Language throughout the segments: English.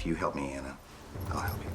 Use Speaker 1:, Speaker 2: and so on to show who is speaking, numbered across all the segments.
Speaker 1: If you help me, Anna, I'll help you.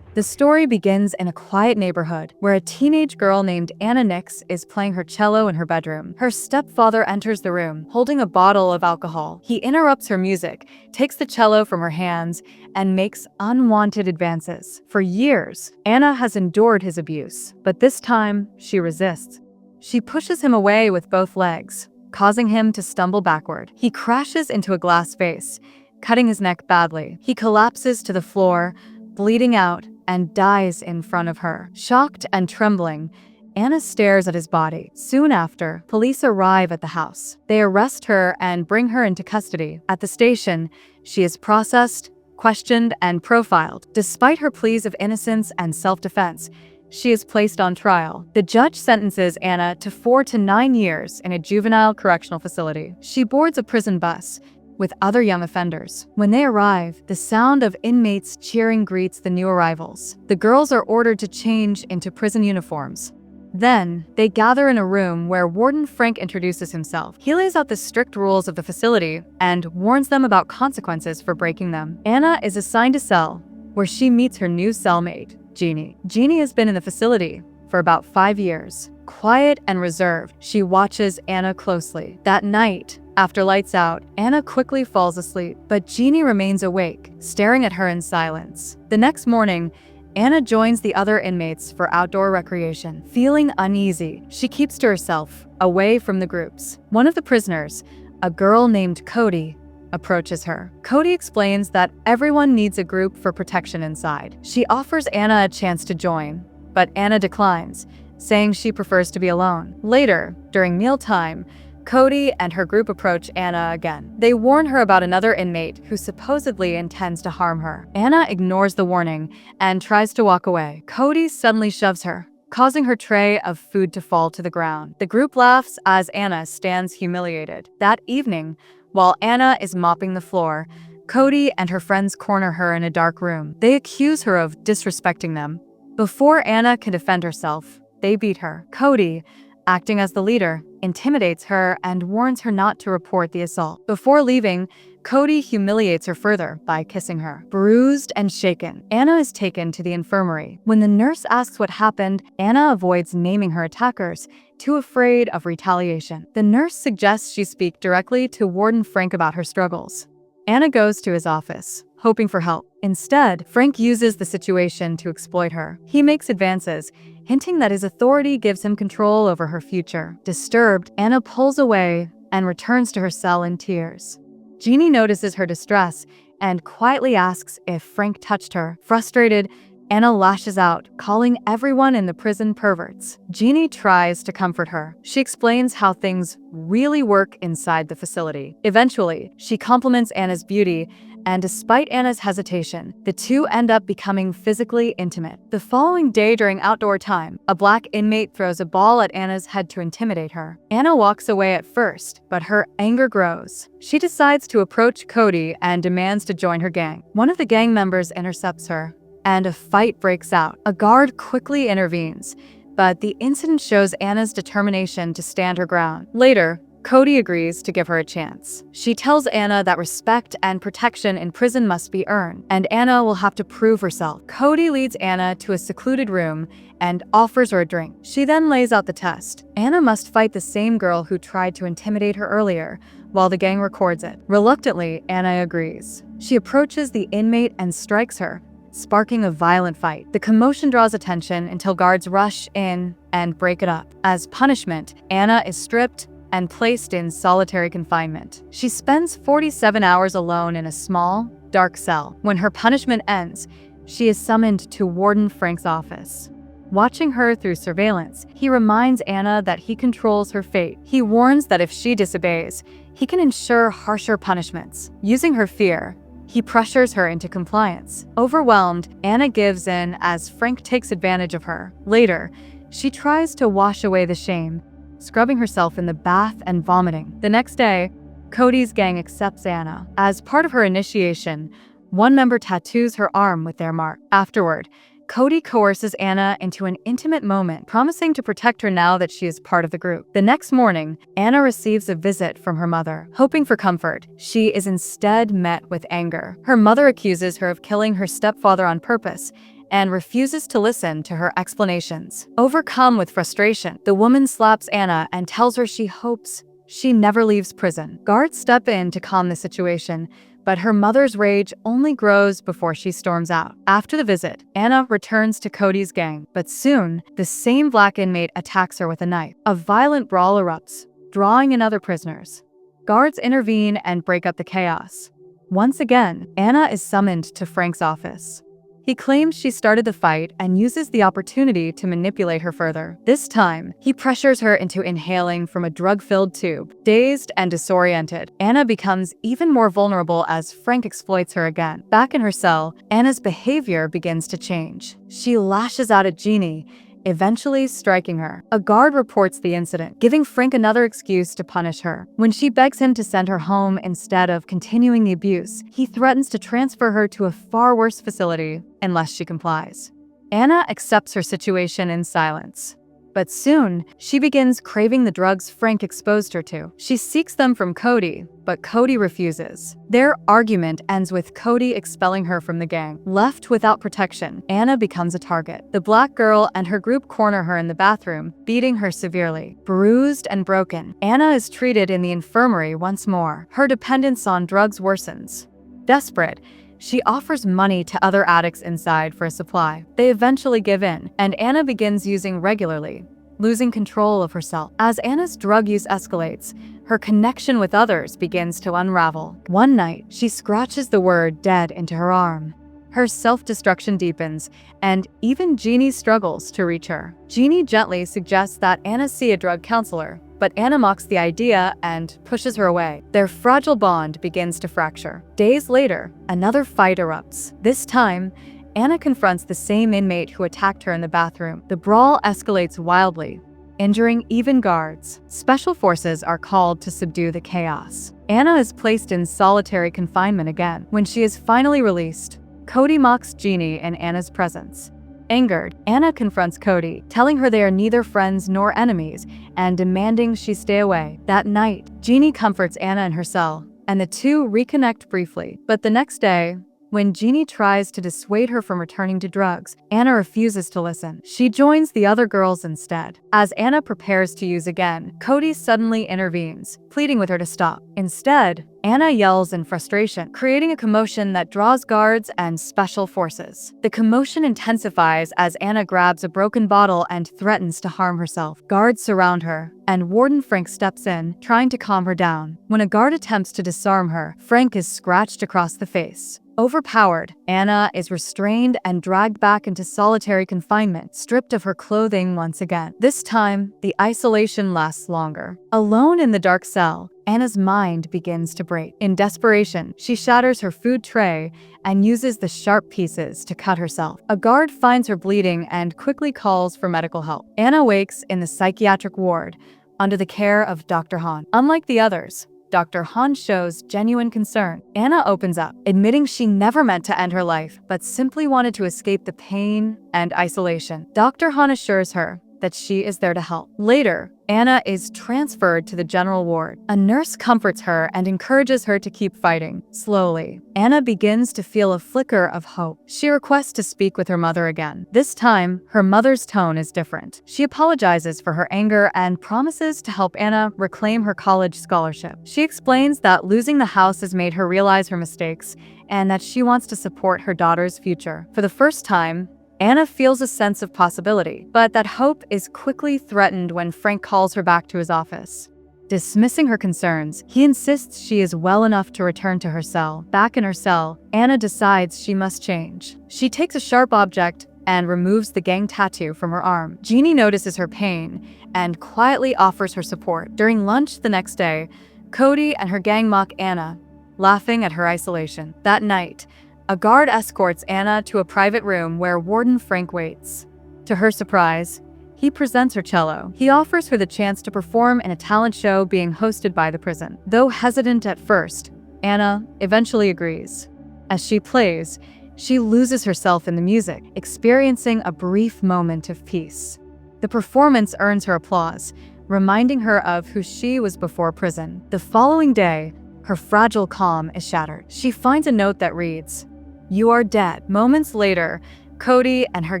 Speaker 2: The story begins in a quiet neighborhood where a teenage girl named Anna Nix is playing her cello in her bedroom. Her stepfather enters the room, holding a bottle of alcohol. He interrupts her music, takes the cello from her hands, and makes unwanted advances. For years, Anna has endured his abuse, but this time, she resists. She pushes him away with both legs, causing him to stumble backward. He crashes into a glass vase, cutting his neck badly. He collapses to the floor, bleeding out, and dies in front of her. Shocked and trembling, Anna stares at his body. Soon after, police arrive at the house. They arrest her and bring her into custody. At the station, she is processed, questioned, and profiled. Despite her pleas of innocence and self-defense, she is placed on trial. The judge sentences Anna to 4 to 9 years in a juvenile correctional facility. She boards a prison bus with other young offenders. When they arrive, the sound of inmates cheering greets the new arrivals. The girls are ordered to change into prison uniforms. Then, they gather in a room where Warden Frank introduces himself. He lays out the strict rules of the facility and warns them about consequences for breaking them. Anna is assigned a cell where she meets her new cellmate, Jeannie. Jeannie has been in the facility for about 5 years. Quiet and reserved, she watches Anna closely. That night, after lights out, Anna quickly falls asleep, but Jeannie remains awake, staring at her in silence. The next morning, Anna joins the other inmates for outdoor recreation. Feeling uneasy, she keeps to herself, away from the groups. One of the prisoners, a girl named Cody, approaches her. Cody explains that everyone needs a group for protection inside. She offers Anna a chance to join, but Anna declines, saying she prefers to be alone. Later, during mealtime, Cody and her group approach Anna again. They warn her about another inmate who supposedly intends to harm her. Anna ignores the warning and tries to walk away. Cody suddenly shoves her, causing her tray of food to fall to the ground. The group laughs as Anna stands humiliated. That evening, while Anna is mopping the floor, Cody and her friends corner her in a dark room. They accuse her of disrespecting them. Before Anna can defend herself, they beat her. Cody, acting as the leader, intimidates her and warns her not to report the assault. Before leaving, Cody humiliates her further by kissing her. Bruised and shaken, Anna is taken to the infirmary. When the nurse asks what happened, Anna avoids naming her attackers, too afraid of retaliation. The nurse suggests she speak directly to Warden Frank about her struggles. Anna goes to his office, hoping for help. Instead, Frank uses the situation to exploit her. He makes advances, hinting that his authority gives him control over her future. Disturbed, Anna pulls away and returns to her cell in tears. Jeannie notices her distress and quietly asks if Frank touched her. Frustrated, Anna lashes out, calling everyone in the prison perverts. Jeannie tries to comfort her. She explains how things really work inside the facility. Eventually, she compliments Anna's beauty, and despite Anna's hesitation, the two end up becoming physically intimate. The following day during outdoor time, a black inmate throws a ball at Anna's head to intimidate her. Anna walks away at first, but her anger grows. She decides to approach Cody and demands to join her gang. One of the gang members intercepts her, and a fight breaks out. A guard quickly intervenes, but the incident shows Anna's determination to stand her ground. Later, Cody agrees to give her a chance. She tells Anna that respect and protection in prison must be earned, and Anna will have to prove herself. Cody leads Anna to a secluded room and offers her a drink. She then lays out the test. Anna must fight the same girl who tried to intimidate her earlier, while the gang records it. Reluctantly, Anna agrees. She approaches the inmate and strikes her, sparking a violent fight. The commotion draws attention until guards rush in and break it up. As punishment, Anna is stripped and placed in solitary confinement. She spends 47 hours alone in a small, dark cell. When her punishment ends, she is summoned to Warden Frank's office. Watching her through surveillance, he reminds Anna that he controls her fate. He warns that if she disobeys, he can ensure harsher punishments. Using her fear, he pressures her into compliance. Overwhelmed, Anna gives in as Frank takes advantage of her. Later, she tries to wash away the shame, scrubbing herself in the bath and vomiting. The next day, Cody's gang accepts Anna. As part of her initiation, one member tattoos her arm with their mark. Afterward, Cody coerces Anna into an intimate moment, promising to protect her now that she is part of the group. The next morning, Anna receives a visit from her mother. Hoping for comfort, she is instead met with anger. Her mother accuses her of killing her stepfather on purpose and refuses to listen to her explanations. Overcome with frustration, the woman slaps Anna and tells her she hopes she never leaves prison. Guards step in to calm the situation, but her mother's rage only grows before she storms out. After the visit, Anna returns to Cody's gang, but soon, the same black inmate attacks her with a knife. A violent brawl erupts, drawing in other prisoners. Guards intervene and break up the chaos. Once again, Anna is summoned to Frank's office. He claims she started the fight and uses the opportunity to manipulate her further. This time, he pressures her into inhaling from a drug-filled tube. Dazed and disoriented, Anna becomes even more vulnerable as Frank exploits her again. Back in her cell, Anna's behavior begins to change. She lashes out at Jeannie, eventually striking her. A guard reports the incident, giving Frank another excuse to punish her. When she begs him to send her home instead of continuing the abuse, he threatens to transfer her to a far worse facility unless she complies. Anna accepts her situation in silence. But soon, she begins craving the drugs Frank exposed her to. She seeks them from Cody, but Cody refuses. Their argument ends with Cody expelling her from the gang. Left without protection, Anna becomes a target. The black girl and her group corner her in the bathroom, beating her severely. Bruised and broken, Anna is treated in the infirmary once more. Her dependence on drugs worsens. Desperate, she offers money to other addicts inside for a supply. They eventually give in, and Anna begins using regularly, losing control of herself. As Anna's drug use escalates, her connection with others begins to unravel. One night, she scratches the word dead into her arm. Her self-destruction deepens, and even Jeannie struggles to reach her. Jeannie gently suggests that Anna see a drug counselor, but Anna mocks the idea and pushes her away. Their fragile bond begins to fracture. Days later, another fight erupts. This time, Anna confronts the same inmate who attacked her in the bathroom. The brawl escalates wildly, injuring even guards. Special forces are called to subdue the chaos. Anna is placed in solitary confinement again. When she is finally released, Cody mocks Jeannie in Anna's presence. Angered, Anna confronts Cody, telling her they are neither friends nor enemies, and demanding she stay away. That night, Jeannie comforts Anna in her cell, and the two reconnect briefly. But the next day, when Jeannie tries to dissuade her from returning to drugs, Anna refuses to listen. She joins the other girls instead. As Anna prepares to use again, Cody suddenly intervenes, pleading with her to stop. Instead, Anna yells in frustration, creating a commotion that draws guards and special forces. The commotion intensifies as Anna grabs a broken bottle and threatens to harm herself. Guards surround her, and Warden Frank steps in, trying to calm her down. When a guard attempts to disarm her, Frank is scratched across the face. Overpowered, Anna is restrained and dragged back into solitary confinement, stripped of her clothing once again. This time, the isolation lasts longer. Alone in the dark cell, Anna's mind begins to break. In desperation, she shatters her food tray and uses the sharp pieces to cut herself. A guard finds her bleeding and quickly calls for medical help. Anna wakes in the psychiatric ward under the care of Dr. Hahn. Unlike the others, Dr. Hahn shows genuine concern. Anna opens up, admitting she never meant to end her life, but simply wanted to escape the pain and isolation. Dr. Hahn assures her that she is there to help. Later, Anna is transferred to the general ward. A nurse comforts her and encourages her to keep fighting. Slowly, Anna begins to feel a flicker of hope. She requests to speak with her mother again. This time, her mother's tone is different. She apologizes for her anger and promises to help Anna reclaim her college scholarship. She explains that losing the house has made her realize her mistakes and that she wants to support her daughter's future. For the first time, Anna feels a sense of possibility, but that hope is quickly threatened when Frank calls her back to his office. Dismissing her concerns, he insists she is well enough to return to her cell. Back in her cell, Anna decides she must change. She takes a sharp object and removes the gang tattoo from her arm. Jeannie notices her pain and quietly offers her support. During lunch the next day, Cody and her gang mock Anna, laughing at her isolation. That night, a guard escorts Anna to a private room where Warden Frank waits. To her surprise, he presents her cello. He offers her the chance to perform in a talent show being hosted by the prison. Though hesitant at first, Anna eventually agrees. As she plays, She loses herself in the music, experiencing a brief moment of peace. The performance earns her applause, reminding her of who she was before prison. The following day, her fragile calm is shattered. She finds a note that reads, "You are dead." Moments later, Cody and her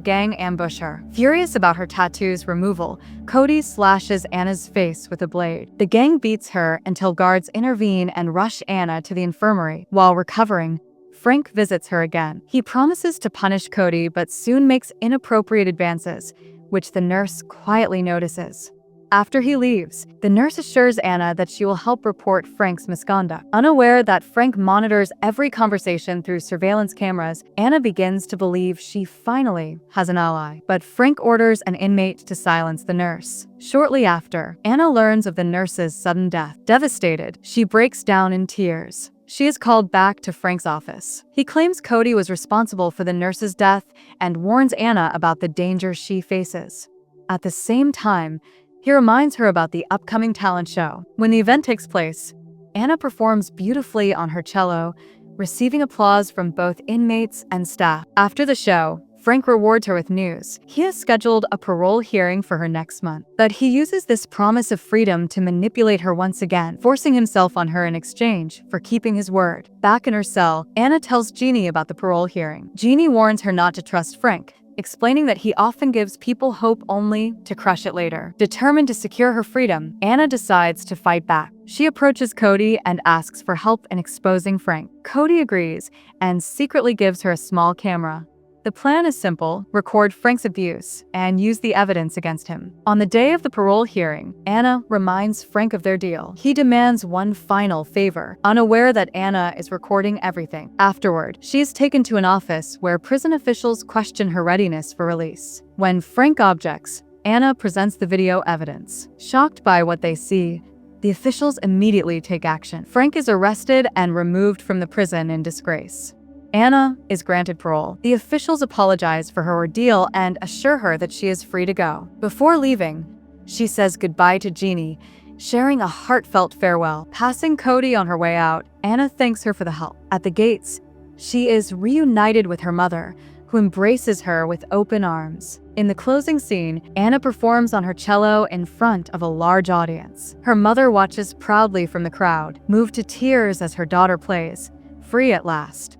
Speaker 2: gang ambush her. Furious about her tattoo's removal, Cody slashes Anna's face with a blade. The gang beats her until guards intervene and rush Anna to the infirmary. While recovering, Frank visits her again. He promises to punish Cody but soon makes inappropriate advances, which the nurse quietly notices. After he leaves, the nurse assures Anna that she will help report Frank's misconduct. Unaware that Frank monitors every conversation through surveillance cameras, Anna begins to believe she finally has an ally. But Frank orders an inmate to silence the nurse. Shortly after, Anna learns of the nurse's sudden death. Devastated, she breaks down in tears. She is called back to Frank's office. He claims Cody was responsible for the nurse's death and warns Anna about the danger she faces. At the same time, he reminds her about the upcoming talent show. When the event takes place, Anna performs beautifully on her cello, receiving applause from both inmates and staff. After the show, Frank rewards her with news. He has scheduled a parole hearing for her next month, but he uses this promise of freedom to manipulate her once again, forcing himself on her in exchange for keeping his word. Back in her cell, Anna tells Jeannie about the parole hearing. Jeannie warns her not to trust Frank, explaining that he often gives people hope only to crush it later. Determined to secure her freedom, Anna decides to fight back. She approaches Cody and asks for help in exposing Frank. Cody agrees and secretly gives her a small camera. The plan is simple: record Frank's abuse and use the evidence against him. On the day of the parole hearing, Anna reminds Frank of their deal. He demands one final favor, unaware that Anna is recording everything. Afterward, she is taken to an office where prison officials question her readiness for release. When Frank objects, Anna presents the video evidence. Shocked by what they see, the officials immediately take action. Frank is arrested and removed from the prison in disgrace. Anna is granted parole. The officials apologize for her ordeal and assure her that she is free to go. Before leaving, she says goodbye to Jeannie, sharing a heartfelt farewell. Passing Cody on her way out, Anna thanks her for the help. At the gates, she is reunited with her mother, who embraces her with open arms. In the closing scene, Anna performs on her cello in front of a large audience. Her mother watches proudly from the crowd, moved to tears as her daughter plays, free at last.